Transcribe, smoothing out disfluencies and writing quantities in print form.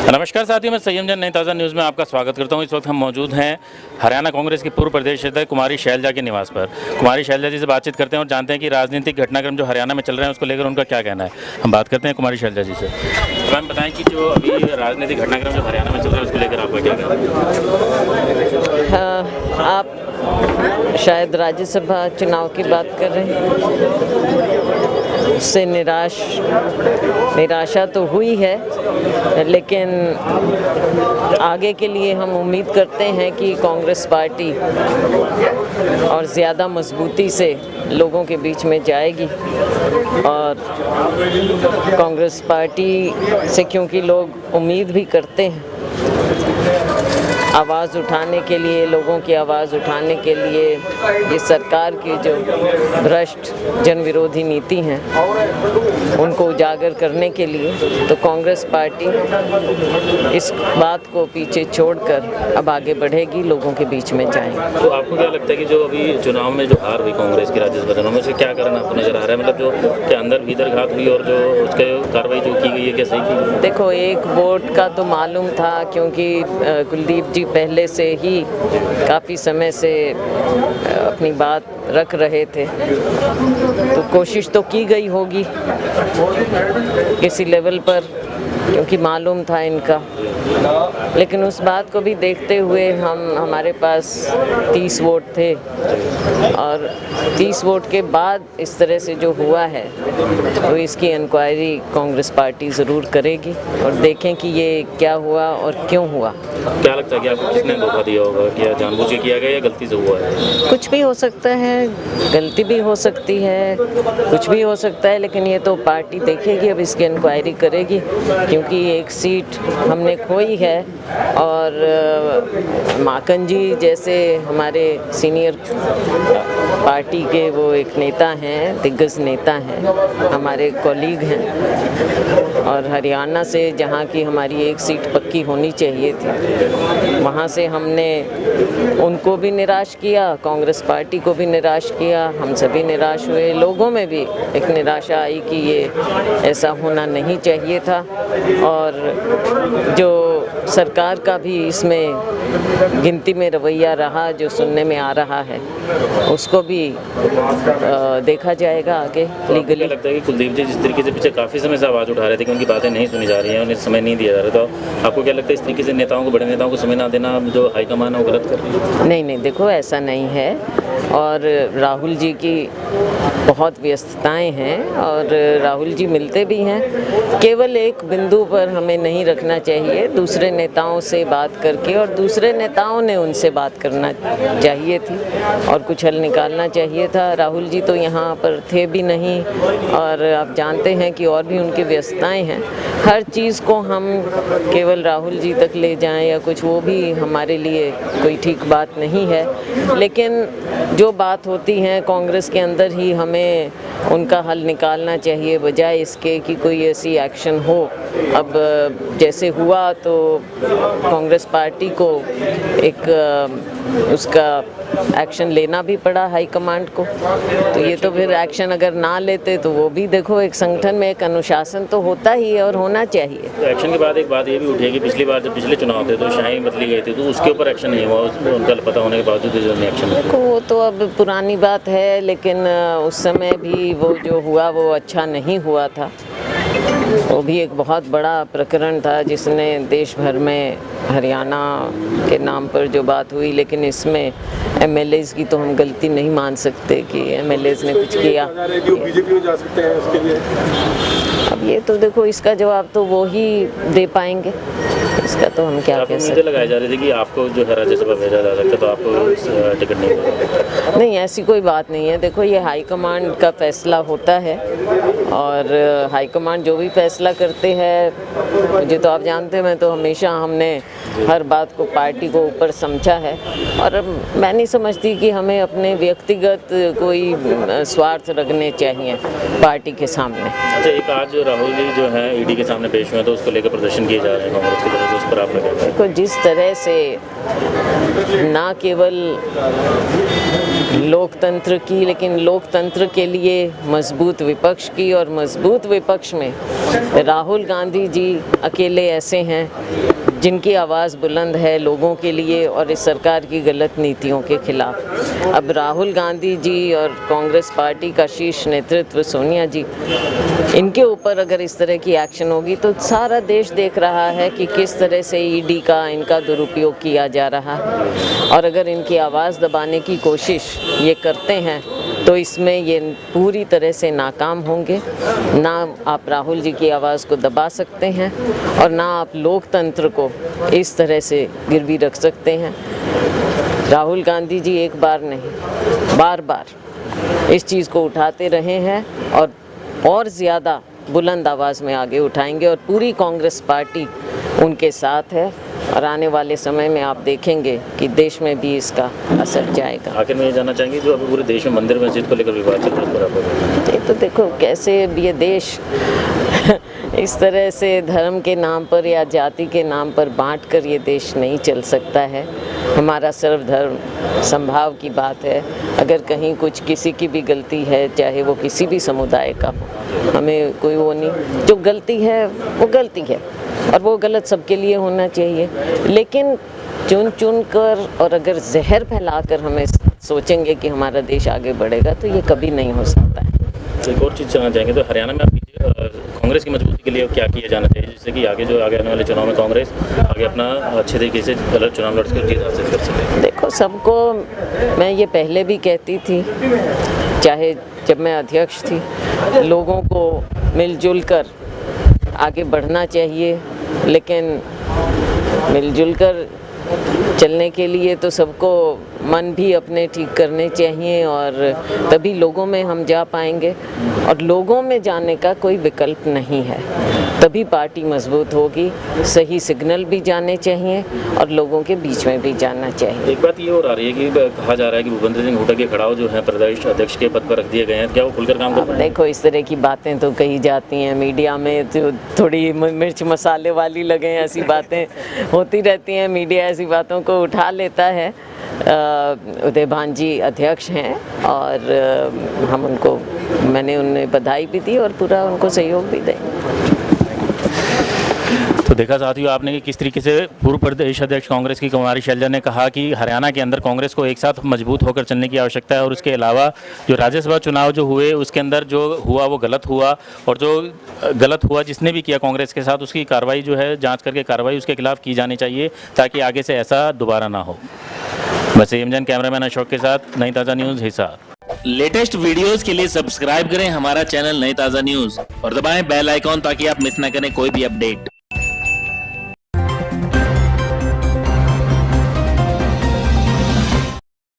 नमस्कार साथियों, मैं संयम जैन नई ताज़ा न्यूज़ में आपका स्वागत करता हूं। इस वक्त हम मौजूद हैं हरियाणा कांग्रेस की पूर्व प्रदेश अध्यक्ष कुमारी शैलजा के निवास पर। कुमारी शैलजा जी से बातचीत करते हैं और जानते हैं कि राजनीतिक घटनाक्रम जो हरियाणा में चल रहे हैं उसको लेकर उनका क्या कहना है। हम बात करते हैं कुमारी शैलजा जी से। मैम बताएं कि जो अभी राजनीतिक घटनाक्रम जो हरियाणा में चल रहा है उसको लेकर आपका क्या कहना है। हाँ, आप शायद राज्यसभा चुनाव की बात कर रहे हैं। उससे निराशा तो हुई है, लेकिन आगे के लिए हम उम्मीद करते हैं कि कांग्रेस पार्टी और ज़्यादा मजबूती से लोगों के बीच में जाएगी। और कांग्रेस पार्टी से क्योंकि लोग उम्मीद भी करते हैं आवाज़ उठाने के लिए, लोगों की आवाज़ उठाने के लिए, ये सरकार की जो भ्रष्ट जन विरोधी नीति हैं उनको उजागर करने के लिए, तो कांग्रेस पार्टी इस बात को पीछे छोड़कर अब आगे बढ़ेगी, लोगों के बीच में जाएगी। तो आपको क्या लगता है कि जो अभी चुनाव में जो हार हुई कांग्रेस की राज्यसभा चुनाव में, उससे क्या कारण आपको नजर आ रहा है? मतलब जो के अंदर भीतर घात हुई और जो उसके कार्रवाई जो की गई है, क्या सही की? देखो, एक वोट का तो मालूम था, क्योंकि कुलदीप जी पहले से ही काफ़ी समय से अपनी बात रख रहे थे, तो कोशिश तो की गई होगी किसी लेवल पर, क्योंकि मालूम था इनका। लेकिन उस बात को भी देखते हुए हमारे पास 30 वोट थे और 30 वोट के बाद इस तरह से जो हुआ है, तो इसकी इंक्वायरी कांग्रेस पार्टी ज़रूर करेगी और देखें कि ये क्या हुआ और क्यों हुआ। क्या लगता है कि आपको किसने धोखा दिया होगा? क्या जानबूझ के किया गया या गलती से हुआ है? कुछ भी हो सकता है, गलती भी हो सकती है, कुछ भी हो सकता है, लेकिन ये तो पार्टी देखेगी, अब इसकी इंक्वायरी करेगी, क्योंकि एक सीट हमने खोई है। और माकन जी जैसे हमारे सीनियर पार्टी के वो एक नेता हैं, दिग्गज नेता हैं, हमारे कॉलीग हैं, और हरियाणा से जहाँ की हमारी एक सीट पक्की होनी चाहिए थी, वहाँ से हमने उनको भी निराश किया, कांग्रेस पार्टी को भी निराश किया, हम सभी निराश हुए। लोगों में भी एक निराशा आई कि ये ऐसा होना नहीं चाहिए था, और जो सरकार का भी इसमें गिनती में रवैया रहा जो सुनने में आ रहा है, उसको भी देखा जाएगा आगे लीगली। लगता है कि कुलदीप जी जिस तरीके से पीछे काफ़ी समय से आवाज़ उठा रहे थे कि उनकी बातें नहीं सुनी जा रही हैं, उन्हें समय नहीं दिया जा रहा, तो आपको क्या लगता है इस तरीके से नेताओं को, बड़े नेताओं को समय ना देना जो हाईकमान है वो गलत कर रही है? नहीं, देखो ऐसा नहीं है, और राहुल जी की बहुत व्यस्तताएं हैं और राहुल जी मिलते भी हैं। केवल एक बिंदु पर हमें नहीं रखना चाहिए, दूसरे नेताओं से बात करके, और दूसरे नेताओं ने उनसे बात करना चाहिए थी और कुछ हल निकालना चाहिए था। राहुल जी तो यहाँ पर थे भी नहीं, और आप जानते हैं कि और भी उनकी व्यस्तताएं हैं। हर चीज़ को हम केवल राहुल जी तक ले जाएं या कुछ, वो भी हमारे लिए कोई ठीक बात नहीं है। लेकिन जो बात होती है कांग्रेस के अंदर ही हमें उनका हल निकालना चाहिए, बजाय इसके कि कोई ऐसी एक्शन हो। अब जैसे हुआ तो कांग्रेस पार्टी को एक उसका एक्शन लेना भी पड़ा हाईकमांड को, तो ये तो फिर एक्शन अगर ना लेते तो वो भी, देखो एक संगठन में एक अनुशासन तो होता ही है और होना चाहिए। तो एक्शन के बाद एक बात ये भी उठी है कि पिछली बार जब पिछले चुनाव थे तो शाही बदली गई थी, तो उसके ऊपर एक्शन नहीं हुआ, उनका पता होने के बावजूद एक्शन। देखो वो तो अब पुरानी बात है, लेकिन उस समय भी वो जो हुआ वो अच्छा नहीं हुआ था। वो भी एक बहुत बड़ा प्रकरण था जिसने देश भर में हरियाणा के नाम पर जो बात हुई, लेकिन इसमें एमएलएज की तो हम गलती नहीं मान सकते कि एमएलएज ने कुछ किया। बीजेपी में जा सकते हैं उसके लिए। अब ये तो देखो, इसका जवाब तो वो ही दे पाएंगे, इसका तो हम क्या कह सकते हैं। लगाए जा रहे थे कि आपको जो है राज्यसभा भेजा जा सकता, तो आपको टिकट नहीं मिला। नहीं, ऐसी कोई बात नहीं है। देखो, ये हाईकमांड का फैसला होता है, और हाईकमांड जो भी फैसला करते हैं, मुझे तो आप जानते हैं, मैं तो हमेशा हमने हर बात को पार्टी को ऊपर समझा है, और मैं नहीं समझती कि हमें अपने व्यक्तिगत कोई स्वार्थ रखने चाहिए पार्टी के सामने। अच्छा, एक आज राहुल जी जो है ईडी के सामने पेश हुए, तो उसको लेकर प्रदर्शन किए जा रहे हैं कांग्रेस की तरफ से, उस पर आप क्या कहते हैं? देखो, जिस तरह से ना केवल लोकतंत्र की, लेकिन लोकतंत्र के लिए मजबूत विपक्ष की, और मजबूत विपक्ष में राहुल गांधी जी अकेले ऐसे हैं जिनकी आवाज़ बुलंद है लोगों के लिए और इस सरकार की गलत नीतियों के खिलाफ। अब राहुल गांधी जी और कांग्रेस पार्टी का शीर्ष नेतृत्व सोनिया जी, इनके ऊपर अगर इस तरह की एक्शन होगी तो सारा देश देख रहा है कि किस तरह से ईडी का इनका दुरुपयोग किया जा रहा है, और अगर इनकी आवाज़ दबाने की कोशिश ये करते हैं तो इसमें ये पूरी तरह से नाकाम होंगे। ना आप राहुल जी की आवाज़ को दबा सकते हैं और ना आप लोकतंत्र को इस तरह से गिरवी रख सकते हैं। राहुल गांधी जी एक बार नहीं, बार बार इस चीज़ को उठाते रहे हैं और ज़्यादा बुलंद आवाज़ में आगे उठाएंगे, और पूरी कांग्रेस पार्टी उनके साथ है, और आने वाले समय में आप देखेंगे कि देश में भी इसका असर जाएगा। आखिर में ये जानना चाहेंगे जो अभी पूरे देश में मंदिर मस्जिद को लेकर विवाद चल रहा है, उस पर आप ये तो देखो कैसे ये देश इस तरह से धर्म के नाम पर या जाति के नाम पर बांटकर ये देश नहीं चल सकता है। हमारा सर्वधर्म समभाव की बात है। अगर कहीं कुछ किसी की भी गलती है, चाहे वो किसी भी समुदाय का हो, हमें कोई वो नहीं, जो गलती है वो गलती है और वो गलत सबके लिए होना चाहिए। लेकिन चुन चुन कर और अगर जहर फैलाकर हमें सोचेंगे कि हमारा देश आगे बढ़ेगा तो ये कभी नहीं हो सकता है। एक और चीज़ जानना चाहेंगे तो हरियाणा में आप कांग्रेस की मजबूती के लिए क्या किया जाना चाहिए जिससे कि आगे आने वाले चुनाव में कांग्रेस आगे अपना अच्छे तरीके से अलग चुनाव लड़कर जीत हासिल कर सके? देखो, सबको मैं ये पहले भी कहती थी, चाहे जब मैं अध्यक्ष थी, लोगों को मिलजुल कर आगे बढ़ना चाहिए, लेकिन मिलजुल कर चलने के लिए तो सबको मन भी अपने ठीक करने चाहिए, और तभी लोगों में हम जा पाएंगे, और लोगों में जाने का कोई विकल्प नहीं है। तभी पार्टी मजबूत होगी। सही सिग्नल भी जाने चाहिए और लोगों के बीच में भी जाना चाहिए। एक बात ये और आ रही है कि कहा जा रहा है कि भूपेंद्र सिंह हुड्डा के खड़ाव जो है प्रदेश अध्यक्ष के पद पर रख दिए गए हैं, क्या वो खुलकर काम कर अब रहे हैं? देखो, इस तरह की बातें तो कही जाती हैं मीडिया में, तो थोड़ी मिर्च मसाले वाली लगे, ऐसी बातें होती रहती हैं, मीडिया ऐसी बातों को उठा लेता है। उदय भान जी अध्यक्ष हैं और मैंने उन्हें बधाई भी दी और पूरा उनको सहयोग भी देंगे। तो देखा साथियों आपने कि किस तरीके से पूर्व प्रदेश अध्यक्ष कांग्रेस की कुमारी शैलजा ने कहा कि हरियाणा के अंदर कांग्रेस को एक साथ मजबूत होकर चलने की आवश्यकता है, और उसके अलावा जो राज्यसभा चुनाव जो हुए उसके अंदर जो हुआ वो गलत हुआ, और जो गलत हुआ जिसने भी किया कांग्रेस के साथ उसकी कार्रवाई जो है जांच करके कार्रवाई उसके खिलाफ की जानी चाहिए ताकि आगे से ऐसा दोबारा ना हो। बस एमजन कैमरामैन अशोक के साथ नई ताज़ा न्यूज़ हिसार। लेटेस्ट वीडियोस के लिए सब्सक्राइब करें हमारा चैनल नई ताज़ा न्यूज़ और दबाएं बेल आइकॉन ताकि आप मिस ना करें कोई भी अपडेट।